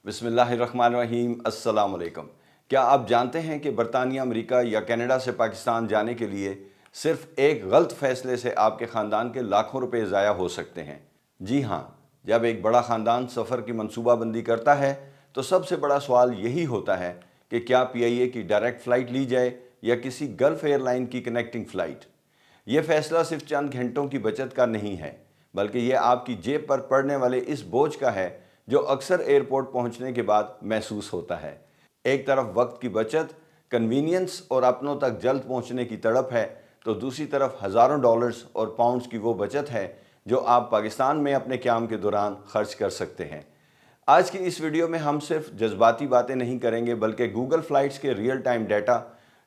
बिस्मिल्लाहिर्रहमानिर्रहीम। अस्सलाम वालेकुम। क्या आप जानते हैं कि बरतानिया, अमेरिका या कनाडा से पाकिस्तान जाने के लिए सिर्फ एक गलत फैसले से आपके ख़ानदान के लाखों रुपए ज़ाया हो सकते हैं? जी हाँ, जब एक बड़ा ख़ानदान सफ़र की मनसूबाबंदी करता है तो सबसे बड़ा सवाल यही होता है कि क्या PIA की डायरेक्ट फ़्लाइट ली जाए या किसी गल्फ़ एयरलाइन की कनेक्टिंग फ़्लाइट। ये फ़ैसला सिर्फ चंद घंटों की बचत का नहीं है, बल्कि ये आपकी जेब पर पड़ने वाले इस बोझ का है जो अक्सर एयरपोर्ट पहुंचने के बाद महसूस होता है। एक तरफ वक्त की बचत, कन्वीनियंस और अपनों तक जल्द पहुंचने की तड़प है, तो दूसरी तरफ हज़ारों डॉलर्स और पाउंड्स की वो बचत है जो आप पाकिस्तान में अपने क़याम के दौरान खर्च कर सकते हैं। आज की इस वीडियो में हम सिर्फ जज्बाती बातें नहीं करेंगे, बल्कि गूगल फ़्लाइट्स के रियल टाइम डाटा,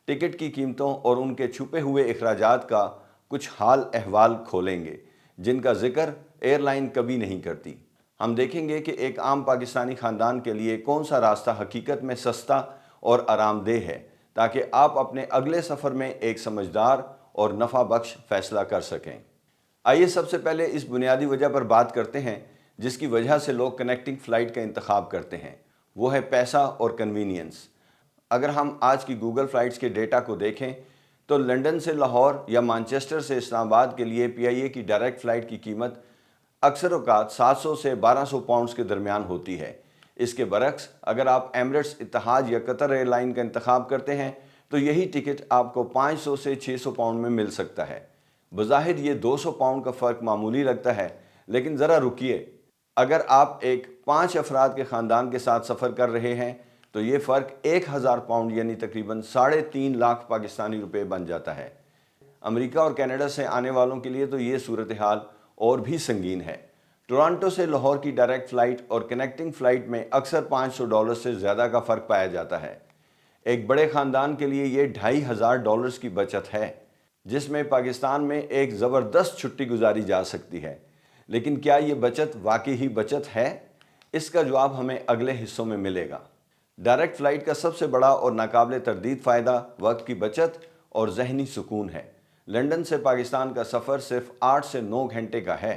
टिकट की कीमतों और उनके छुपे हुए अखराजात का कुछ हाल अहवाल खोलेंगे जिनका जिक्र एयरलाइन कभी नहीं करती। हम देखेंगे कि एक आम पाकिस्तानी ख़ानदान के लिए कौन सा रास्ता हकीकत में सस्ता और आरामदेह है, ताकि आप अपने अगले सफ़र में एक समझदार और नफ़ा बख्श फ़ैसला कर सकें। आइए सबसे पहले इस बुनियादी वजह पर बात करते हैं जिसकी वजह से लोग कनेक्टिंग फ़्लाइट का इंतखाब करते हैं। वो है पैसा और कन्वीनियंस। अगर हम आज की गूगल फ़्लाइट्स के डेटा को देखें तो लंदन से लाहौर या मैनचेस्टर से इस्लामाबाद के लिए PIA की डायरेक्ट फ़्लाइट की कीमत अक्सर औक़ात 700 से 1200 पाउंड्स के दरमियान होती है। इसके बरक्स अगर आप एमिरेट्स, इत्तेहाद या कतर एयरलाइन का इंतखाब करते हैं तो यही टिकट आपको 500 से 600 पाउंड में मिल सकता है। बज़ाहिर ये 200 पाउंड का फ़र्क मामूली लगता है, लेकिन ज़रा रुकिए, अगर आप एक 5 अफराद के ख़ानदान के साथ सफ़र कर रहे हैं तो ये फ़र्क 1000 पाउंड यानी तकरीबन 3.5 लाख पाकिस्तानी रुपए बन जाता है। अमेरिका और कनाडा से आने वालों के लिए तो ये सूरत हाल और भी संगीन है। टोरंटो से लाहौर की डायरेक्ट फ़्लाइट और कनेक्टिंग फ़्लाइट में अक्सर $500 से ज़्यादा का फ़र्क पाया जाता है। एक बड़े ख़ानदान के लिए ये $2500 की बचत है, जिसमें पाकिस्तान में एक ज़बरदस्त छुट्टी गुजारी जा सकती है। लेकिन क्या ये बचत वाकई ही बचत है? इसका जवाब हमें अगले हिस्सों में मिलेगा। डायरेक्ट फ़्लाइट का सबसे बड़ा और नाकाबिले तरदीद फ़ायदा वक्त की बचत और ज़हनी सुकून है। लंदन से पाकिस्तान का सफ़र सिर्फ 8 से 9 घंटे का है।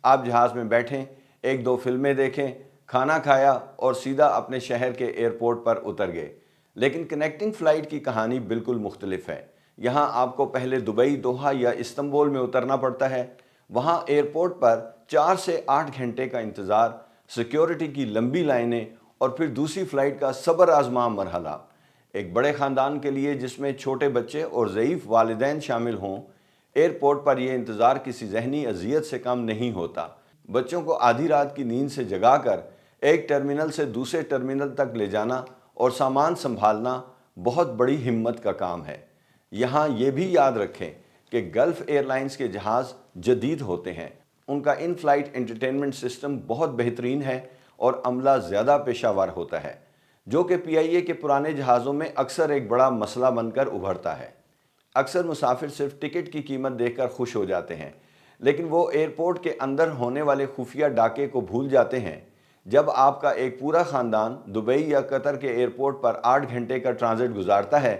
आप जहाज़ में बैठें, एक दो फिल्में देखें, खाना खाया और सीधा अपने शहर के एयरपोर्ट पर उतर गए। लेकिन कनेक्टिंग फ़्लाइट की कहानी बिल्कुल मुख्तलिफ है। यहाँ आपको पहले दुबई, दोहा या इस्तांबुल में उतरना पड़ता है। वहाँ एयरपोर्ट पर 4 से 8 घंटे का इंतज़ार, सिक्योरिटी की लंबी लाइनें और फिर दूसरी फ़्लाइट का सब्र आज़मा मरहला। एक बड़े ख़ानदान के लिए जिसमें छोटे बच्चे और ज़ईफ़ वालिदैन शामिल हों, एयरपोर्ट पर यह इंतज़ार किसी ज़हनी अज़ियत से कम नहीं होता। बच्चों को आधी रात की नींद से जगाकर एक टर्मिनल से दूसरे टर्मिनल तक ले जाना और सामान संभालना बहुत बड़ी हिम्मत का काम है। यहाँ ये भी याद रखें कि गल्फ़ एयरलाइंस के जहाज़ जदीद होते हैं। उनका इन फ़्लाइट एंटरटेनमेंट सिस्टम बहुत बेहतरीन है और अमला ज़्यादा पेशावर होता है, जो कि PIA के पुराने जहाज़ों में अक्सर एक बड़ा मसला बनकर उभरता है। अक्सर मुसाफिर सिर्फ टिकट की कीमत देखकर खुश हो जाते हैं, लेकिन वो एयरपोर्ट के अंदर होने वाले खुफिया डाके को भूल जाते हैं। जब आपका एक पूरा ख़ानदान दुबई या कतर के एयरपोर्ट पर 8 घंटे का ट्रांजिट गुजारता है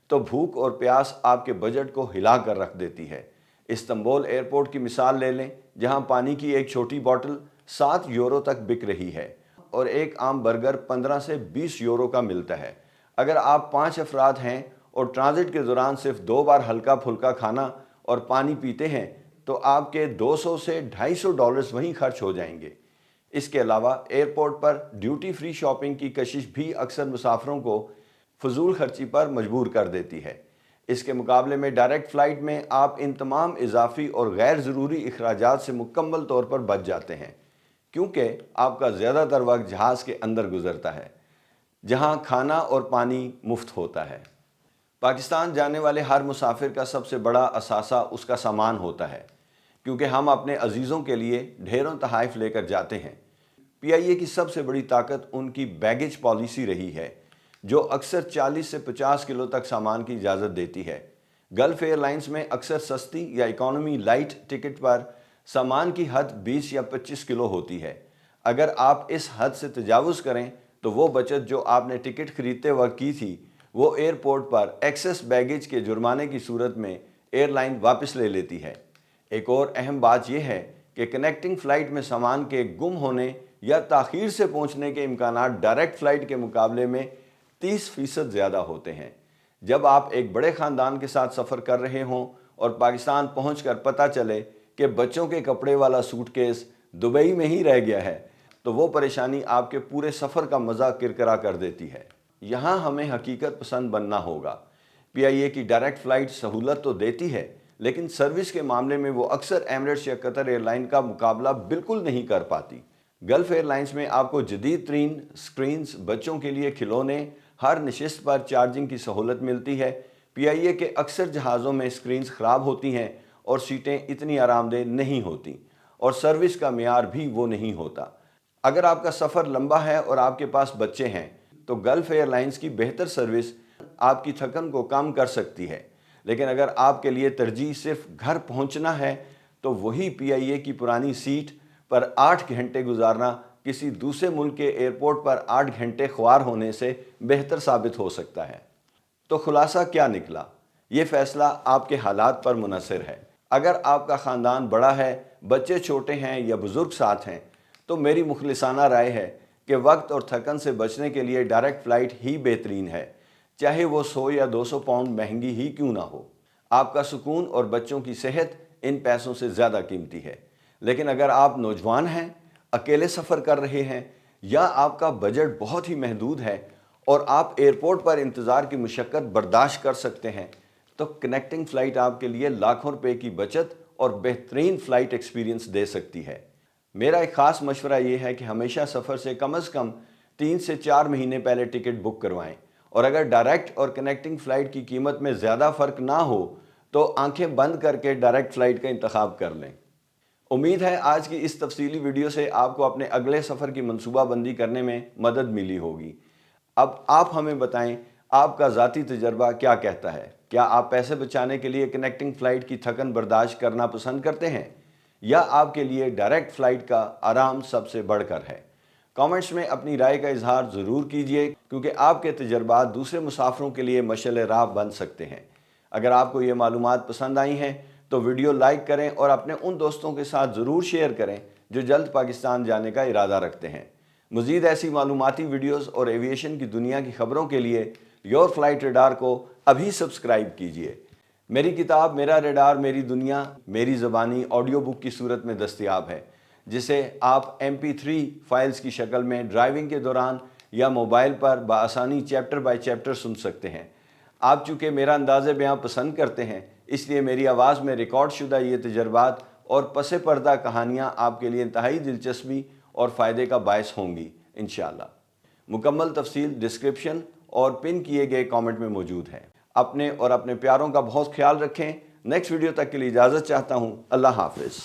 तो भूख और प्यास आपके बजट को हिला कर रख देती है। इस्तांबुल एयरपोर्ट की मिसाल ले लें, जहां पानी की एक छोटी बोतल 7 यूरो तक बिक रही है और एक आम बर्गर 15 से 20 यूरो का मिलता है। अगर आप 5 अफराद हैं और ट्रांजिट के दौरान सिर्फ 2 बार हल्का फुल्का खाना और पानी पीते हैं तो आपके 200 से $250 वहीं खर्च हो जाएंगे। इसके अलावा एयरपोर्ट पर ड्यूटी फ्री शॉपिंग की कशिश भी अक्सर मुसाफिरों को फजूल खर्ची पर मजबूर कर देती है। इसके मुकाबले में डायरेक्ट फ़्लाइट में आप इन तमाम इजाफी और गैर ज़रूरी अखराजात से मुकम्मल तौर पर बच जाते हैं, क्योंकि आपका ज़्यादातर वक्त जहाज़ के अंदर गुजरता है, जहां खाना और पानी मुफ्त होता है। पाकिस्तान जाने वाले हर मुसाफिर का सबसे बड़ा असासा उसका सामान होता है, क्योंकि हम अपने अजीज़ों के लिए ढेरों तहाइफ लेकर जाते हैं। PIA की सबसे बड़ी ताकत उनकी बैगेज पॉलिसी रही है, जो अक्सर 40 से 50 किलो तक सामान की इजाज़त देती है। गल्फ़ एयरलाइंस में अक्सर सस्ती या इकॉनमी लाइट टिकट पर सामान की हद 20 या 25 किलो होती है। अगर आप इस हद से तजावुज़ करें तो वो बचत जो आपने टिकट खरीदते वक्त की थी, वो एयरपोर्ट पर एक्सेस बैगेज के जुर्माने की सूरत में एयरलाइन वापस ले लेती है। एक और अहम बात यह है कि कनेक्टिंग फ़्लाइट में सामान के गुम होने یا تاخیر سے پہنچنے کے امکانات ڈائریکٹ فلائٹ کے مقابلے میں 30% زیادہ ہوتے ہیں۔ جب آپ ایک بڑے خاندان کے ساتھ سفر کر رہے ہوں اور پاکستان پہنچ کر پتہ چلے کہ بچوں کے کپڑے والا سوٹ کیس دبئی میں ہی رہ گیا ہے تو وہ پریشانی آپ کے پورے سفر کا مزہ کرکرا کر دیتی ہے۔ یہاں ہمیں حقیقت پسند بننا ہوگا۔ پی آئی اے کی ڈائریکٹ فلائٹ سہولت تو دیتی ہے لیکن سروس کے معاملے میں وہ اکثر ایمریٹس یا قطر ایئر لائن کا مقابلہ بالکل نہیں کر پاتی۔ گلف ایئر لائنز میں آپ کو جدید ترین سکرینز، بچوں کے لیے کھلونے، ہر نشست پر چارجنگ کی سہولت ملتی ہے۔ پی آئی اے کے اکثر جہازوں میں سکرینز خراب ہوتی ہیں اور سیٹیں اتنی آرام دہ نہیں ہوتی اور سروس کا معیار بھی وہ نہیں ہوتا۔ اگر آپ کا سفر لمبا ہے اور آپ کے پاس بچے ہیں تو گلف ایئر لائنز کی بہتر سروس آپ کی تھکن کو کم کر سکتی ہے، لیکن اگر آپ کے لیے ترجیح صرف گھر پہنچنا ہے تو وہی پی آئی اے کی پرانی سیٹ پر 8 گھنٹے گزارنا کسی دوسرے ملک کے ایئرپورٹ پر 8 گھنٹے خوار ہونے سے بہتر ثابت ہو سکتا ہے۔ تو خلاصہ کیا نکلا؟ یہ فیصلہ آپ کے حالات پر منحصر ہے۔ اگر آپ کا خاندان بڑا ہے، بچے چھوٹے ہیں یا بزرگ ساتھ ہیں تو میری مخلصانہ رائے ہے کہ وقت اور تھکن سے بچنے کے لیے ڈائریکٹ فلائٹ ہی بہترین ہے، چاہے وہ 100 یا 200 پاؤنڈ مہنگی ہی کیوں نہ ہو۔ آپ کا سکون اور بچوں کی صحت ان پیسوں سے زیادہ قیمتی ہے۔ لیکن اگر آپ نوجوان ہیں، اکیلے سفر کر رہے ہیں یا آپ کا بجٹ بہت ہی محدود ہے اور آپ ایئرپورٹ پر انتظار کی مشقت برداشت کر سکتے ہیں تو کنیکٹنگ فلائٹ آپ کے لیے لاکھوں روپے کی بچت اور بہترین فلائٹ ایکسپیرینس دے سکتی ہے۔ میرا ایک خاص مشورہ یہ ہے کہ ہمیشہ سفر سے کم از کم 3 سے 4 مہینے پہلے ٹکٹ بک کروائیں، اور اگر ڈائریکٹ اور کنیکٹنگ فلائٹ کی قیمت میں زیادہ فرق نہ ہو تو آنکھیں بند کر کے ڈائریکٹ فلائٹ کا انتخاب کر لیں۔ امید ہے آج کی اس تفصیلی ویڈیو سے آپ کو اپنے اگلے سفر کی منصوبہ بندی کرنے میں مدد ملی ہوگی۔ اب آپ ہمیں بتائیں آپ کا ذاتی تجربہ کیا کہتا ہے؟ کیا آپ پیسے بچانے کے لیے کنیکٹنگ فلائٹ کی تھکن برداشت کرنا پسند کرتے ہیں یا آپ کے لیے ڈائریکٹ فلائٹ کا آرام سب سے بڑھ کر ہے؟ کامنٹس میں اپنی رائے کا اظہار ضرور کیجیے کیونکہ آپ کے تجربات دوسرے مسافروں کے لیے مشعل راہ بن سکتے ہیں۔ اگر آپ کو یہ معلومات پسند آئی ہیں تو ویڈیو لائک کریں اور اپنے ان دوستوں کے ساتھ ضرور شیئر کریں جو جلد پاکستان جانے کا ارادہ رکھتے ہیں۔ مزید ایسی معلوماتی ویڈیوز اور ایویشن کی دنیا کی خبروں کے لیے یور فلائٹ ریڈار کو ابھی سبسکرائب کیجیے۔ میری کتاب میرا ریڈار میری دنیا میری زبانی آڈیو بک کی صورت میں دستیاب ہے، جسے آپ MP3 فائلز کی شکل میں ڈرائیونگ کے دوران یا موبائل پر بآسانی چیپٹر بائی چیپٹر سن سکتے ہیں۔ آپ چونکہ میرا انداز بیان پسند کرتے ہیں اس لیے میری آواز میں ریکارڈ شدہ یہ تجربات اور پس پردہ کہانیاں آپ کے لیے انتہائی دلچسپی اور فائدے کا باعث ہوں گی انشاءاللہ۔ مکمل تفصیل ڈسکرپشن اور پن کیے گئے کامنٹ میں موجود ہے۔ اپنے اور اپنے پیاروں کا بہت خیال رکھیں۔ نیکسٹ ویڈیو تک کے لیے اجازت چاہتا ہوں۔ اللہ حافظ۔